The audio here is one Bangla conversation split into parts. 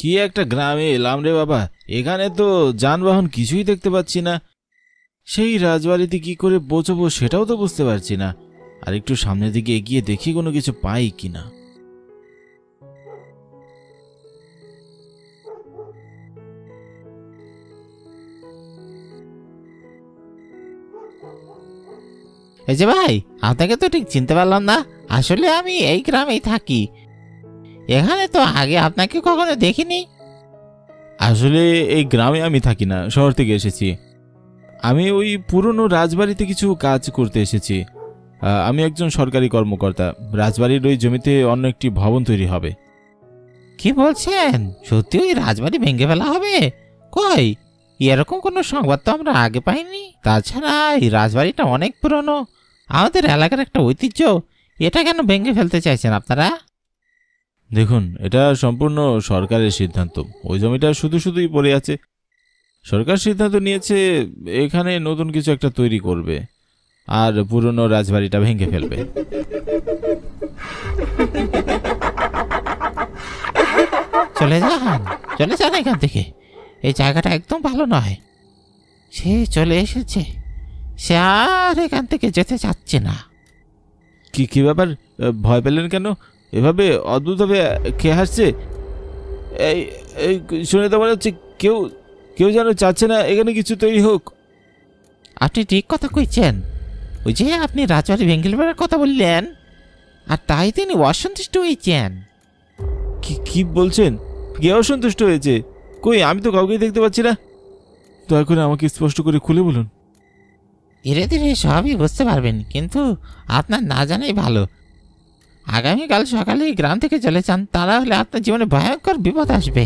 কি একটা গ্রামে এলাম রে বাবা, এখানে তো যানবাহন কিছুই দেখতে পাচ্ছি না। সেই রাজবাড়িতে কি করে পৌঁছবো সেটাও তো বুঝতে পারছি না। আর একটু সামনের দিকে এগিয়ে দেখি কোনো কিছু পাই কিনা। এই যে ভাই, আপনাকে তো ঠিক চিনতে পারলাম না। আসলে আমি এই গ্রামেই থাকি। এখানে তো আগে আপনাকে কখনো দেখিনি। আসলে এই গ্রামে আমি থাকি না, শহর থেকে এসেছি। আমি ওই পুরনো রাজবাড়িতে কিছু কাজ করতে এসেছি। আমি একজন সরকারি কর্মকর্তা। রাজবাড়ির ওই জমিতে অন্য একটি ভবন তৈরি হবে। কি বলছেন? সত্যি ওই রাজবাড়ি ভেঙে ফেলা হবে? কই, এরকম কোনো সংবাদ তো আমরা আগে পাইনি। তাছাড়া এই রাজবাড়িটা অনেক পুরনো, আমাদের এলাকার একটা ঐতিহ্য। এটা কেন ভেঙে ফেলতে চাইছেন আপনারা? দেখুন, এটা সম্পূর্ণ সরকারের সিদ্ধান্ত। ওই জমিটা শুধু শুধুই পড়ে আছে। সরকার সিদ্ধান্ত নিয়েছে এখানে নতুন কিছু একটা তৈরি করবে আর পুরনো রাজবাড়িটা ভেঙে ফেলবে। চলে যান, চলে যান এখান থেকে। এই জায়গাটা একদম ভালো নয়। সে চলে এসেছে, সে আর এখান থেকে যেতে চাচ্ছে না। কি কি ব্যাপার? ভয় পেলেন কেন? এভাবে অদ্ভুতভাবে কে হাসছে? এই এই শুনে তো মনে হচ্ছে কেউ কেউ যেন চাচ্ছে না এখানে কিছু তৈরি হোক। আপনি ঠিক কথা কইছেন। ওই যে আপনি রাজবাড়ি ভেঙে ফেলার কথা বললেন, আর তাই তিনি অসন্তুষ্ট হয়েছেন। কি কি বলছেন? কে অসন্তুষ্ট হয়েছে? কই, আমি তো কাউকেই দেখতে পাচ্ছি না। দয়া করে আমাকে স্পষ্ট করে খুলে বলুন। ধীরে ধীরে সবই বুঝতে পারবেন, কিন্তু আপনার না জানাই ভালো। আগামীকাল সকালে গ্রাম থেকে চলে যান, তারা হলে আপনার জীবনে ভয়ঙ্কর বিপদ আসবে।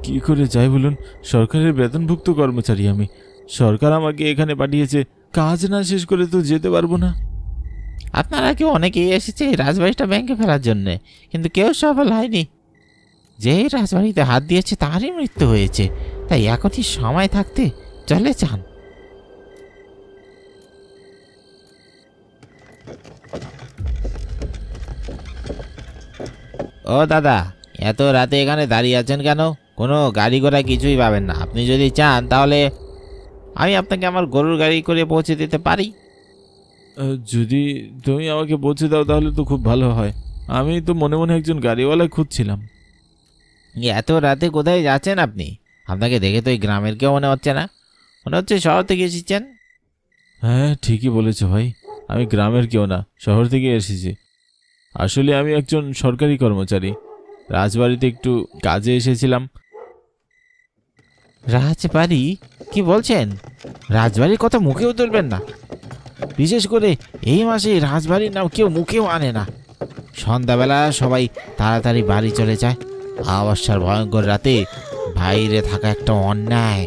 কি করে যাই বলুন? সরকারের বেতনভুক্ত কর্মচারী আমি। সরকার আমাকে এখানে পাঠিয়েছে, কাজ না শেষ করে তো যেতে পারবো না। আপনারা কেউ অনেকেই এসেছে এই রাজবাড়িটা ভেঙে ফেলার জন্যে, কিন্তু কেউ সফল হয়নি। যে রাজবাড়িতে হাত দিয়েছে তারই মৃত্যু হয়েছে। তাই এখনই সময় থাকতে চলে যান। ও দাদা, এত রাতে এখানে দাঁড়িয়ে আছেন কেন? কোনো গাড়ি ঘোড়া কিছুই পাবেন না। আপনি যদি চান তাহলে আমি আপনাকে আমার গরুর গাড়ি করে পৌঁছে দিতে পারি। যদি তুমি আমাকে পৌঁছে দাও তাহলে তো খুব ভালো হয়। আমি তো মনে মনে একজন গাড়িওয়ালা খুঁজছিলাম। এত রাতে কোথায় যাচ্ছেন আপনি? আপনাকে দেখে তো এই গ্রামের কেউ মনে হচ্ছে না, মনে হচ্ছে শহর থেকে এসেছেন। হ্যাঁ, ঠিকই বলেছো ভাই। আমি গ্রামের কেউ না, শহর থেকে এসেছি। আসলে আমি একজন সরকারি কর্মচারী। রাজবাড়িতে একটু কাজে এসেছিলাম। রাজবাড়ি? কি বলছেন? রাজবাড়ির কথা মুখেও তুলবেন না। বিশেষ করে এই মাসে রাজবাড়ির নাম কেউ মুখেও আনে না। সন্ধ্যাবেলা সবাই তাড়াতাড়ি বাড়ি চলে যায়। অমাবস্যার ভয়ঙ্কর রাতে বাইরে থাকা একটা অন্যায়।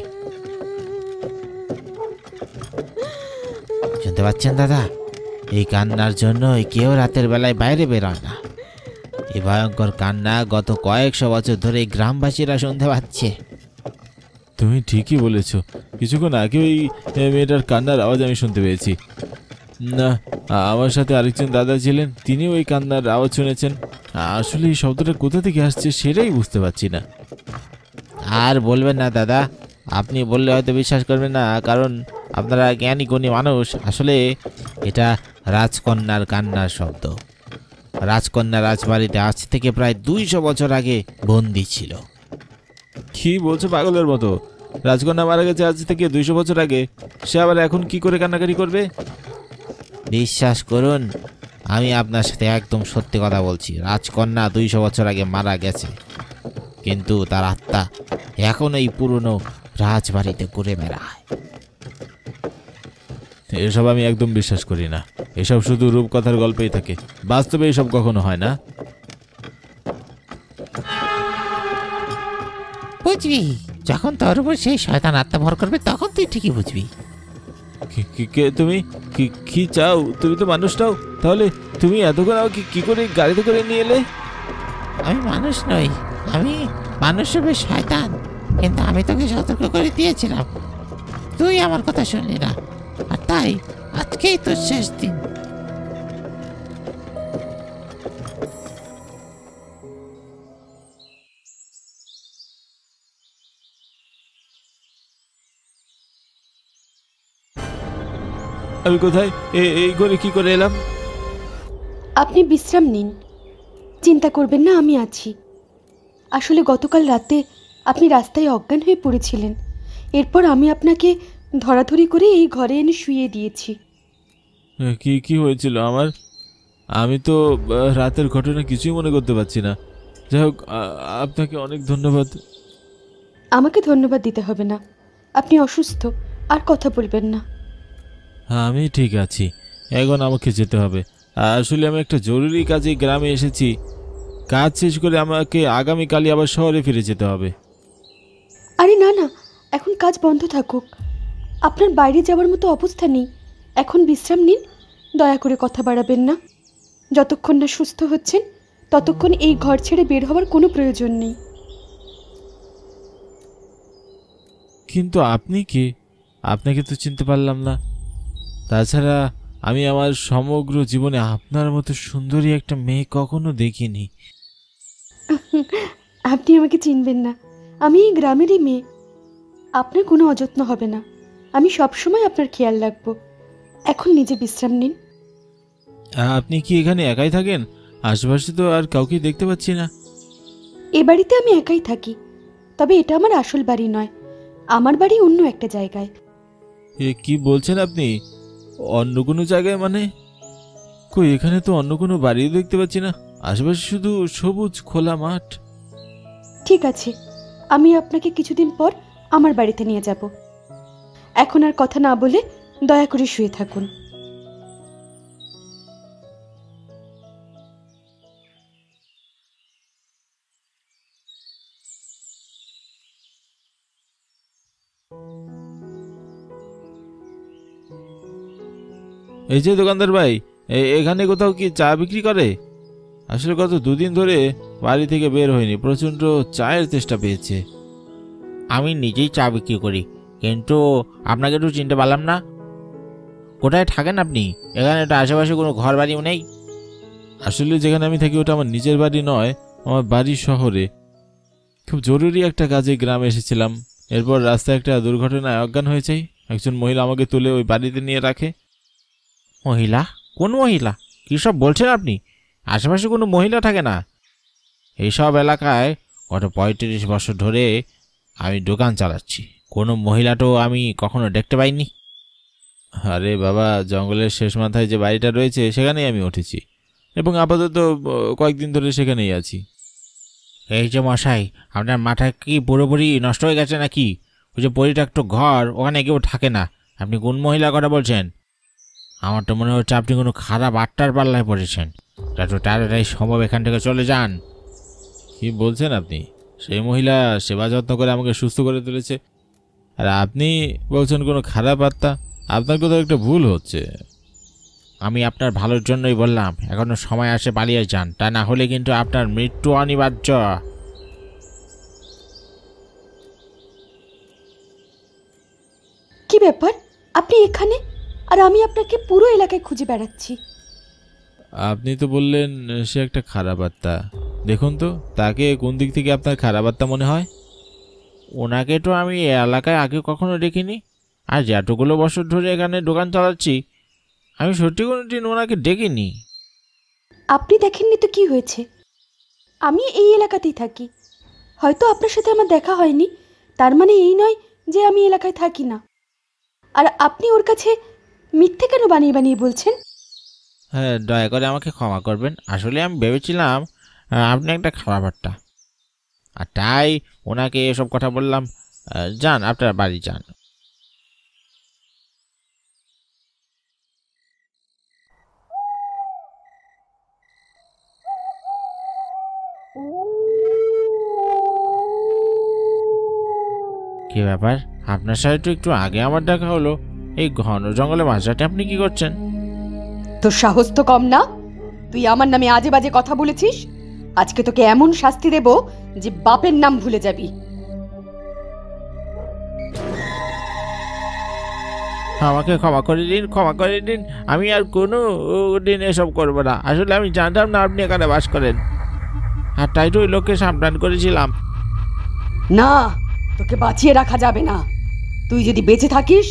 শুনতে পাচ্ছেন দাদা? এই কান্নার জন্য কেউ রাতের বেলায় বাইরে বেরোয় না। এই ভয়ঙ্কর কান্না গত কয়েকশো বছর ধরে গ্রামবাসীরা শুনতে পাচ্ছে। তুমি ঠিকই বলেছ। কিছুক্ষণ আগে ওই মেয়েটার কান্নার আওয়াজ আমি শুনতে পেয়েছি। না, আমার সাথে আরেকজন দাদা ছিলেন, তিনিও ওই কান্নার আওয়াজ শুনেছেন। আসলে এই শব্দটা কোথা থেকে আসছে সেটাই বুঝতে পারছি না। আর বলবেন না দাদা, আপনি বললে হয়তো বিশ্বাস করবেন না, কারণ আপনারা জ্ঞানী গুণী মানুষ। আসলে এটা রাজকন্যার কান্নার শব্দ। রাজকন্যা রাজবাড়িতে আজ থেকে প্রায় 200 বছর আগে বন্দী ছিল। কি বলছো পাগলের মতো? রাজকন্যা মারা গেছে আজ থেকে 200 বছর আগে, সে আবার এখন কি করে কান্নাকাটি করবে? বিশ্বাস করুন, আমি আপনার সাথে একদম সত্যি কথা বলছি। রাজকন্যা 200 বছর আগে মারা গেছে, কিন্তু তার আত্মা এখন এই পুরনো রাজবাড়িতে ঘুরে বেড়ায়। এসব আমি একদম বিশ্বাস করি না। এসব শুধু রূপকথার গল্পেই থাকে, বাস্তবে এসব কখনো হয় না। বুঝবি, যখন তোর উপর সেই শয়তান আত্মা ভর করবে তখন তুই ঠিকই বুঝবি। কে তুমি? কি চাও? তুমি তো মানুষটাও, তাহলে তুমি এতক্ষণ আমাকে কি করে গাড়িতে করে নিয়ে এলে? আমি মানুষ নই, আমি মানুষ রূপে শয়তান। কিন্তু আমি তোকে সতর্ক করে দিয়েছিলাম, তুই আমার কথা শুনলি না, আর তাই আজকেই তোর শেষ দিন। আমি কোথায়? এই করে কি করে এলাম? আপনি বিশ্রাম নিন, চিন্তা করবেন না, আমি আছি। আসলে গতকাল রাতে আপনি রাস্তায় অজ্ঞান হয়ে পড়েছিলেন। এরপর আমি আপনাকে ধরাধরি করে এই ঘরে এনে শুইয়ে দিয়েছি। কি কি হয়েছিল আমার? আমি তো রাতের ঘটনা কিছুই মনে করতে পারছি না। যাই হোক, আপনাকে অনেক ধন্যবাদ। আমাকে ধন্যবাদ দিতে হবে না, আপনি অসুস্থ, আর কথা বলবেন না। হ্যাঁ, আমি ঠিক আছি। এখন আমাকে যেতে হবে। আসলে আমি একটা জরুরি কাজে গ্রামে এসেছি। কাজ শেষ করে আমাকে আগামীকালই আবার শহরে ফিরে যেতে হবে। আরে না না, এখন কাজ বন্ধ থাকুক, আপনার বাইরে যাওয়ার মতো অবস্থা নেই। এখন বিশ্রাম নিন, দয়া করে কথা বাড়াবেন না। যতক্ষণ না সুস্থ হচ্ছেন ততক্ষণ এই ঘর ছেড়ে বের হওয়ার কোনো প্রয়োজন নেই। কিন্তু আপনি কে? আপনাকে তো চিনতে পারলাম না। তাছাড়া আমি আমার সমগ্র জীবনে আপনার মতো সুন্দরী একটা মেয়ে কখনো দেখিনি। আপনি আমাকে চিনবেন না, আমি এই গ্রামেরই মেয়ে। আপনার কোনো অযত্ন হবে না, আমি সবসময় আপনার খেয়াল রাখবো। এখন নিজে বিশ্রাম নিন। আপনি কি এখানে একাই থাকেন? আশেপাশে তো আর কাউকে দেখতে পাচ্ছি না। এ বাড়িতে আমি একাই থাকি, তবে এটা আমার আসল বাড়ি নয়, আমার বাড়ি অন্য একটা জায়গায়। কি বলছেন আপনি? অন্য কোনো জায়গায় মানে? কই, এখানে তো অন্য কোনো বাড়িও দেখতে পাচ্ছি না। আশেপাশে শুধু সবুজ খোলা মাঠ। ঠিক আছে, আমি আপনাকে কিছুদিন পর আমার বাড়িতে নিয়ে যাব। এখন আর কথা না বলে দয়া করে শুয়ে থাকুন। এই যে দোকানদার ভাই, এখানে কোথাও কি চা বিক্রি করে? আসলে গত দুদিন ধরে বাড়ি থেকে বের হয়নি, প্রচণ্ড চায়ের চেষ্টা পেয়েছে। আমি নিজেই চা বিক্রি করি, কিন্তু আপনাকে একটু চিনতে পারলাম না। কোথায় থাকেন আপনি? এখানে তো আশেপাশে কোনো ঘর বাড়িও নেই। আসলে যেখানে আমি থাকি ওটা আমার নিজের বাড়ি নয়, আমার বাড়ি শহরে। খুব জরুরি একটা কাজে গ্রামে এসেছিলাম। এরপর রাস্তায় একটা দুর্ঘটনায় অজ্ঞান হয়ে যাই। একজন মহিলা আমাকে তুলে ওই বাড়িতে নিয়ে রাখে। মহিলা? কোন মহিলা? কী সব বলছেন আপনি? আশেপাশে কোনো মহিলা থাকে না। এইসব এলাকায় গত 35 বছর ধরে আমি দোকান চালাচ্ছি, কোনো মহিলা তো আমি কখনো দেখতে পাইনি। আরে বাবা, জঙ্গলের শেষ মাথায় যে বাড়িটা রয়েছে সেখানেই আমি উঠেছি, এবং আপাতত কয়েকদিন ধরে সেখানেই আছি। এই যে মশাই, আপনার মাথা কি পুরোপুরি নষ্ট হয়ে গেছে নাকি? ওই যে পরিত্যক্ত ঘর, ওখানে কেউ থাকে না। আপনি কোন মহিলার কথা বলছেন? আমার তো মনে হচ্ছে আপনি কোনো খারাপ আটটার পাল্লায় পড়েছেন। যত তাড়াতাড়ি সম্ভব এখান থেকে চলে যান। কি বলছেন আপনি? সেই মহিলা সেবা যত্ন করে আমাকে সুস্থ করে তুলেছে, আর আপনি বলছেন কোনো খারাপ আত্মা? আপনার কোথাও একটা ভুল হচ্ছে। আমি আপনার ভালোর জন্যই বললাম, এখনো সময় আসে পালিয়ে যান, তা না হলে কিন্তু আপনার মৃত্যু অনিবার্য। কি ব্যাপার, আপনি এখানে, আর আমি আপনাকে পুরো এলাকায় খুঁজে বেড়াচ্ছি। আপনি তো বললেন সে একটা খারাপ আত্মা। দেখুন তো, তাকে কোন দিক থেকে আপনার খারাপ আত্মা মনে হয়? ওনাকে তো আমি এ এলাকায় আগে কখনো দেখিনি, আর যতগুলো বছর ধরে এখানে দোকান চালাচ্ছি আমি সত্যি কোনো দিন ওনাকে দেখিনি। আপনি দেখেননি তো কি হয়েছে, আমি এই এলাকাতেই থাকি। হয়তো আপনার সাথে আমার দেখা হয়নি, তার মানে এই নয় যে আমি এলাকায় থাকি না। আর আপনি ওর কাছে মিথ্যে কেন বানিয়ে বানিয়ে বলছেন? হ্যাঁ, দয়া করে আমাকে ক্ষমা করবেন। আসলে আমি ভেবেছিলাম আপনি একটা খারাপ আত্মা, আর তাই ওনাকে এসব কথা বললাম। যান, আপনার বাড়ি যান। কি ব্যাপার, আপনার সাথে তো একটু আগে আমার দেখা হলো। এই ঘন জঙ্গলে মাঝরাতে আপনি কি করছেন? তোর সাহস তো কম না, তুই আমার নামে আজে বাজে কথা বলেছিস। আজকে তোকে এমন শাস্তি দেব যে বাপের নাম ভুলে যাবি। আমাকে ক্ষমা করে দিন, ক্ষমা করে দিন। আমি আর কোনো দিন এসব করবো না। আসলে আমি জানতাম না আপনি এখানে বাস করেন, আর তাই তো ওই লোককে সাবধান করেছিলাম। না, তোকে বাঁচিয়ে রাখা যাবে না। তুই যদি বেঁচে থাকিস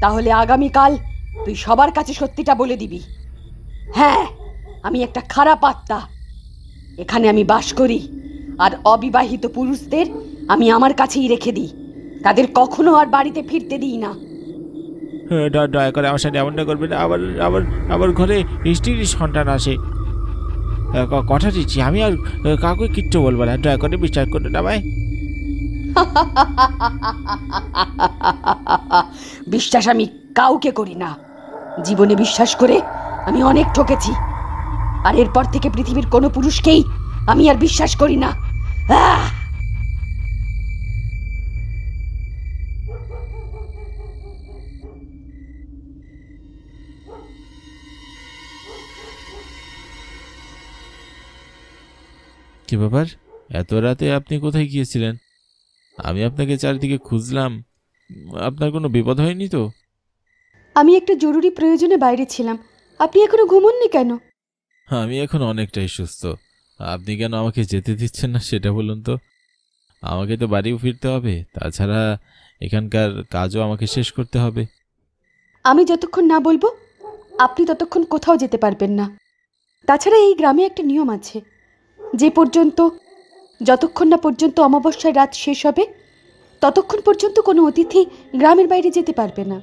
তাহলে আগামীকাল তুই সবার কাছে সত্যিটা বলে দিবি। হ্যাঁ, আমি একটা খারাপ আত্মা। এখানে আমি বাস করি, আর অবিবাহিত পুরুষদের আমি আমার কাছেই রেখে দিই। তাদের কখনো আর বাড়িতে ফিরতে দিই না। দয়া করে আমার সাথে এমনটা করবেন না। আবার আবার আবার ঘরে স্ত্রীর সন্তান আসে। কথা দিচ্ছি আমি আর কাউকে কিচ্ছু বলবো না। দয়া করে বিশ্বাস করুন না ভাই। বিশ্বাস আমি কাউকে করি না। জীবনে বিশ্বাস করে আমি অনেক ঠকেছি, আর এরপর থেকে পৃথিবীর কোনো পুরুষকেই আমি আর বিশ্বাস করি না। আহ! কি ব্যাপার, এত রাতে আপনি কোথায় গিয়েছিলেন? আমি আপনাকে চারিদিকে খুঁজলাম, আপনার কোনো বিপদ হয়নি তো? আমি একটা জরুরি প্রয়োজনে বাইরে ছিলাম। আপনি এখনো ঘুমোননি কেন? আমি এখন অনেকটাই সুস্থ। আপনি কেন আমাকে যেতে দিচ্ছেন না সেটা বলুন তো। আমাকে তো বাড়িও ফিরতে হবে, তাছাড়া এখানকার কাজও আমাকে শেষ করতে হবে। আমি যতক্ষণ না বলবো আপনি ততক্ষণ কোথাও যেতে পারবেন না। তাছাড়া এই গ্রামে একটা নিয়ম আছে, যতক্ষণ না পর্যন্ত অমাবস্যার রাত শেষ হবে ততক্ষণ পর্যন্ত কোনো অতিথি গ্রামের বাইরে যেতে পারবে না।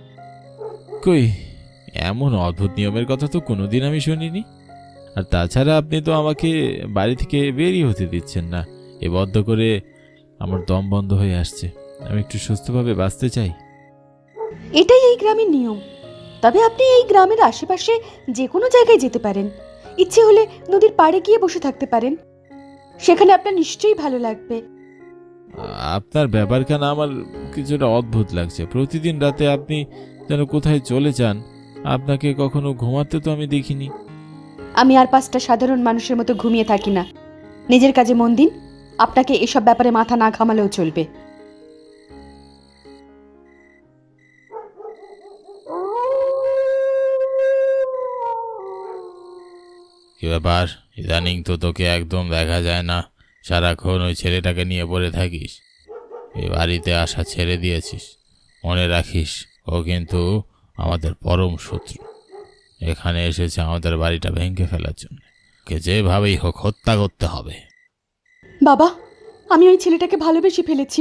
কই, এমন অদ্ভুত নিয়মের কথা তো কোনোদিন আমি শুনিনি। আর তাছাড়া আপনি তো আমাকে বাড়ি থেকে বেরিয়ে হতে দিচ্ছেন না। এ বদ্ধ করে আমার দম বন্ধ হয়ে আসছে। আমি একটু সুস্থভাবে বাঁচতে চাই। এটাই এই গ্রামের নিয়ম। তবে আপনি এই গ্রামের আশেপাশে যে কোনো জায়গায় যেতে পারেন। ইচ্ছে হলে নদীর পাড়ে গিয়ে বসে থাকতে পারেন, সেখানে আপনার নিশ্চয়ই ভালো লাগবে। আপনার ব্যাপারখানা আমার কিছুটা অদ্ভুত লাগছে। প্রতিদিন রাতে আপনি যেন কোথায় চলে যান। আপনাকে কখনো ঘুমাতে তো আমি দেখিনি। আমি আর 5টা সাধারণ মানুষের মতো ঘুমিয়ে থাকি না। নিজের কাজে মন দিন, আপনাকে এসব ব্যাপারে মাথা না ঘামালেও চলবে। কি ব্যাপার, ইদানিং তো তোকে একদম দেখা যায় না। সারাক্ষণ ওই ছেলেটাকে নিয়ে পড়ে থাকিস। এই বাড়িতে আসা ছেড়ে দিয়েছিস। মনে রাখিস, ও কিন্তু আমাদের পরম শত্রু। এখানে এসেছে আমাদের বাড়িটা ভেঙে ফেলার জন্য। ওকে যেভাবেই হোক হত্যা করতে হবে। বাবা, আমি ওই ছেলেটাকে ভালোবেসে ফেলেছি।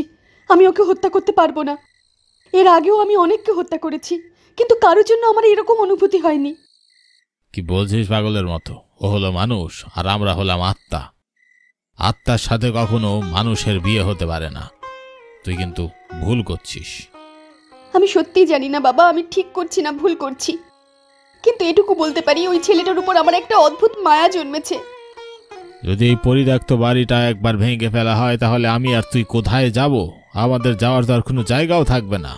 আমি ওকে হত্যা করতে পারবো না। এর আগেও আমি অনেককে হত্যা করেছি, কিন্তু কারোর জন্য আমার এরকম অনুভূতি হয়নি। কি বলছিস পাগলের মতো? ও হলো মানুষ আর আমরা হলাম আত্মা। আত্মার সাথে কখনো মানুষের বিয়ে হতে পারে না। তুই কিন্তু ভুল করছিস। আমি সত্যিই জানি না বাবা, আমি ঠিক করছি না ভুল করছি, কিন্তু এটুকু বলতে পারি ওই ছেলেটার উপর আমার একটা অদ্ভুত মায়া জন্মেছে। যদি এই পরিত্যক্ত বাড়িটা একবার ভেঙে ফেলা হয় তাহলে আমি আর তুই কোথায় যাব? আমাদের যাওয়ার তো আর কোনো জায়গাও থাকবে না।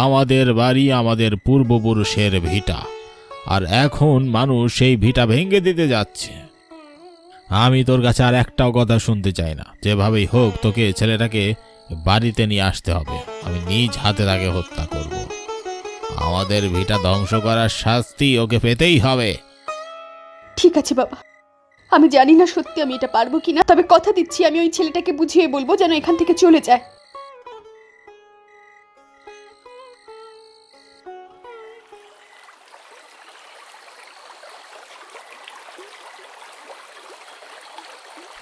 আমাদের বাড়ি আমাদের পূর্বপুরুষের ভিটা, আর এখন মানুষ সেই ভিটা ভেঙে দিতে যাচ্ছে। আমি তোর কাছে আর একটাও কথা শুনতে চাই না। যেভাবেই হোক তোকে ছেলেটাকে বাড়িতে নিয়ে আসতে হবে। আমি নিজ হাতে তাকে হত্যা করব। আমাদের ভিটা ধ্বংস করার শাস্তি ওকে পেতেই হবে। ঠিক আছে বাবা, আমি জানি না সত্যি আমি এটা পারবো কিনা, তবে কথা দিচ্ছি আমি ওই ছেলেটাকে বুঝিয়ে বলবো যেন এখান থেকে চলে যায়।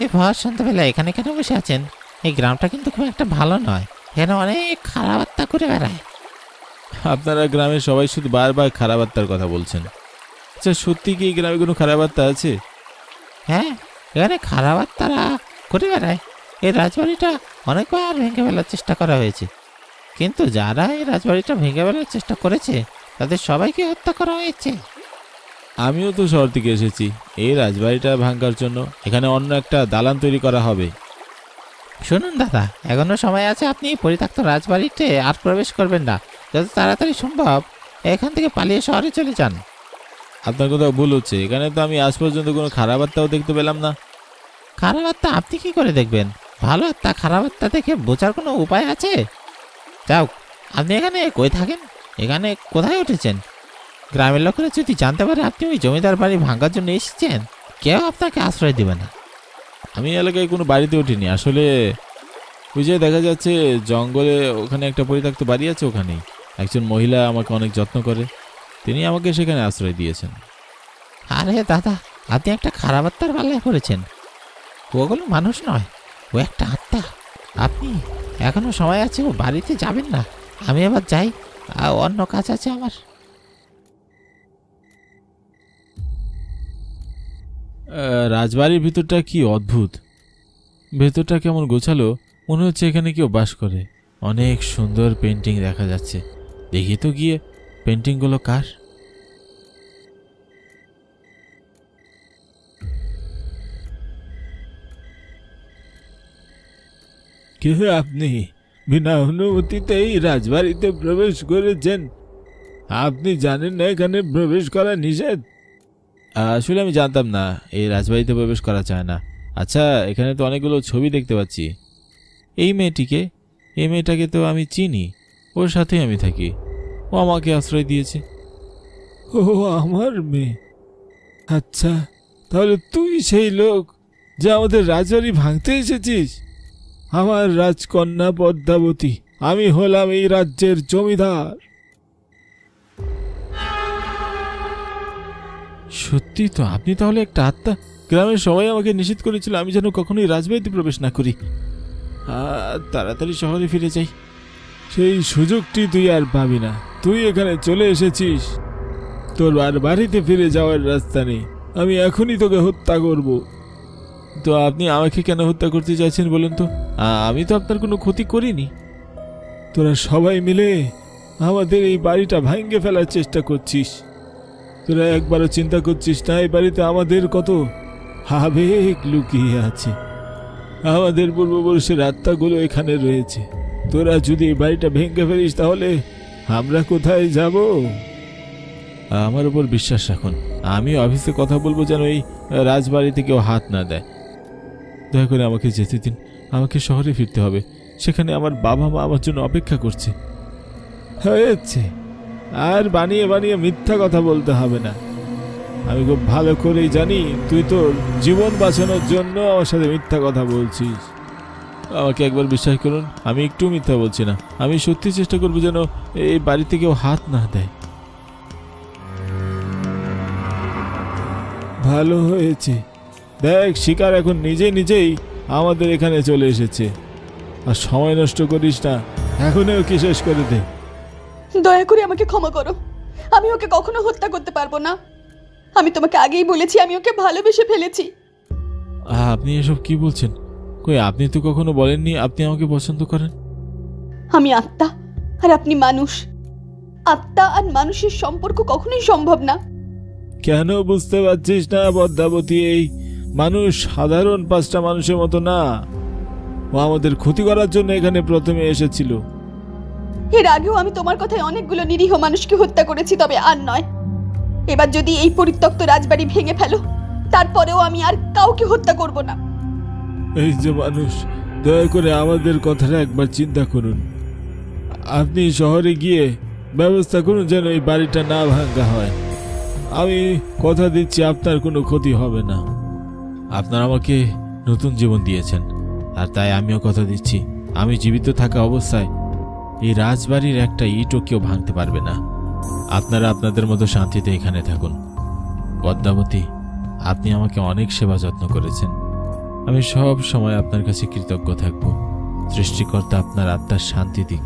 এই ভর সন্ধ্যাবেলা এখানে কেন বসে আছেন? এই গ্রামটা কিন্তু খুব একটা ভালো নয়। এখানে অনেক খারাপ আত্মা করে বেড়ায়। আপনারা গ্রামের সবাই শুধু বারবার খারাপ আত্মার কথা বলছেন। আচ্ছা, সত্যি কি এই গ্রামে কোনো খারাপ আত্মা আছে? হ্যাঁ, এখানে খারাপ আত্মারা করে বেড়ায়। এই রাজবাড়িটা অনেকবার ভেঙে ফেলার চেষ্টা করা হয়েছে, কিন্তু যারা এই রাজবাড়িটা ভেঙে ফেলার চেষ্টা করেছে তাদের সবাইকে হত্যা করা হয়েছে। আমিও তো শহর থেকে এসেছি এই রাজবাড়িটা ভাঙার জন্য। এখানে অন্য একটা দালান তৈরি করা হবে। শুনুন দাদা, এখনো সময় আছে। আপনি এই পরিত্যক্ত রাজবাড়িতে আর প্রবেশ করবেন না। যত তাড়াতাড়ি সম্ভব এখান থেকে পালিয়ে শহরে চলে যান। আপনার কোথাও ভুল হচ্ছে। এখানে তো আমি আজ পর্যন্ত কোনো খারাপ আত্মাও দেখতে পেলাম না। খারাপ আত্মা আপনি কি করে দেখবেন? ভালো আত্মা খারাপ আত্মা দেখে বোঝার কোনো উপায় আছে? যাও, আপনি এখানে কই থাকেন? এখানে কোথায় উঠেছেন? গ্রামের লোকেরা যদি জানতে পারে আপনি ওই জমিদার বাড়ি ভাঙার জন্য এসেছেন, কেউ আপনাকে আশ্রয় দেবে না। আমি এলাকায় কোনো বাড়িতে উঠিনি আসলে। ওই যে দেখা যাচ্ছে জঙ্গলে ওখানে একটা পরিত্যক্ত বাড়ি আছে, ওখানেই একজন মহিলা আমাকে অনেক যত্ন করে। তিনি আমাকে সেখানে আশ্রয় দিয়েছেন। আরে দাদা, আপনি একটা খারাপ আত্মার পাল্লায় পড়েছেন। ওগুলো মানুষ নয়, ও একটা আত্মা। আপনি এখনো সময় আছে, ও বাড়িতে যাবেন না। আমি এবার যাই, অন্য কাজ আছে আমার। রাজবাড়ির ভিতরটা কি অদ্ভুত। ভেতরটা কেমন গোছালো, মনে হচ্ছে এখানে কেউ বাস করে। অনেক সুন্দর পেন্টিং দেখা যাচ্ছে। দেখি তো গিয়ে পেন্টিংগুলো কার। কে আপনি? বিনা অনুমতিতেই রাজবাড়িতে প্রবেশ করেছেন? আপনি জানেন না এখানে প্রবেশ করা নিষেধ? আসলে আমি জানতাম না এই রাজবাড়িতে প্রবেশ করা যায় না। আচ্ছা, এখানে তো অনেকগুলো ছবি দেখতে পাচ্ছি। এই মেয়েটাকে তো আমি চিনি, ওর সাথেই আমি থাকি। ও আমাকে আশ্রয় দিয়েছে। ও আমার মেয়ে? আচ্ছা, তাহলে তুই সেই লোক যে আমাদের রাজবাড়ি ভাঙতে এসেছিস। আমার রাজকন্যা পদ্মাবতী, আমি হলাম এই রাজ্যের জমিদার। সত্যি তো, আপনি তাহলে একটা আত্মা। গ্রামের সবাই আমাকে নিষেধ করেছিল আমি যেন কখনোই রাজবাড়িতে প্রবেশ না করি। তাড়াতাড়ি শহরে ফিরে যাই। সেই সুযোগটি তুই আর পাবি না। তুই এখানে চলে এসেছিস, তোর আর বাড়িতে ফিরে যাওয়ার রাস্তা নেই। আমি এখনই তোকে হত্যা করব। তো আপনি আমাকে কেন হত্যা করতে চাইছেন বলুন তো? আমি তো আপনার কোনো ক্ষতি করিনি। তোরা সবাই মিলে আমাদের এই বাড়িটা ভেঙে ফেলার চেষ্টা করছিস। তোরা একবারও চিন্তা করছিস না এই বাড়িতে আমাদের কত আবেগ লুকিয়ে আছে। আমাদের পূর্বপুরুষের আত্মাগুলো এখানে রয়েছে। তোরা যদি এই বাড়িটা ভেঙে ফেলিস তাহলে আমরা কোথায় যাব? আমার উপর বিশ্বাস রাখুন, আমি অফিসে কথা বলবো যেন এই রাজবাড়িতে কেউ হাত না দেয়। দয়া করে আমাকে যেতে দিন। আমাকে শহরে ফিরতে হবে। সেখানে আমার বাবা মা আমার জন্য অপেক্ষা করছে। হয়েছে, আর বানিয়ে বানিয়ে মিথ্যা কথা বলতে হবে না। আমি খুব ভালো করেই জানি তুই তোর জীবন বাঁচানোর জন্য আমার সাথে মিথ্যা কথা বলছিস। আমাকে একবার বিশ্বাস করুন, আমি একটু মিথ্যা বলছি না। আমি সত্যি চেষ্টা করবো যেন এই বাড়িতে কেউ হাত না দেয়। ভালো হয়েছে। দেখ, শিকার এখন নিজেই আমাদের এখানে চলে এসেছে। আর সময় নষ্ট করিস না, এখনই ওকে শেষ করে দে। দয়া করে আমাকে ক্ষমা করো। আমি ওকে কখনো হত্যা করতে পারবো না। আমি তোমাকে আগেই বলেছি আমি ওকে ভালোবেসে ফেলেছি। আপনি এসব কি বলছেন? কই, আপনি তো কখনো বলেননি আপনি আমাকে পছন্দ করেন। আমি আত্মা আর আপনি মানুষ। আত্মা আর মানুষের সম্পর্ক কখনোই সম্ভব না। কেন বুঝতে পারছিস না পদ্মাবতী? এই মানুষ সাধারণ 5টা মানুষের মতো না। ও আমাদের ক্ষতি করার জন্য এখানে প্রথমে এসেছিল। এর আগেও আমি তোমার কথায় অনেকগুলো নিরীহ মানুষকে হত্যা করেছি, তবে আর নয়। এবার যদি এই পরিত্যক্ত রাজবাড়ি ভেঙে ফেলো, তারপরেও আমি আর কাউকে হত্যা করব না। এই যে মানুষ, দয়া করে আমাদের কথাটা একবার চিন্তা করুন। আপনি শহরে গিয়ে ব্যবস্থা করুন যেন এই বাড়িটা না ভাঙা হয়। আমি কথা দিচ্ছি আপনার কোনো ক্ষতি হবে না। আপনারা আমাকে নতুন জীবন দিয়েছেন, আর তাই আমিও কথা দিচ্ছি আমি জীবিত থাকা অবস্থায় এই রাজবাড়ির একটা ইটও কেউ ভাঙতে পারবে না। আপনারা আপনাদের মতো শান্তিতে এখানে থাকুন। পদ্মাবতী, আপনি আমাকে অনেক সেবা যত্ন করেছেন। আমি সব সময় আপনার কাছে কৃতজ্ঞ থাকব। সৃষ্টিকর্তা আপনার আত্মার শান্তি দিক।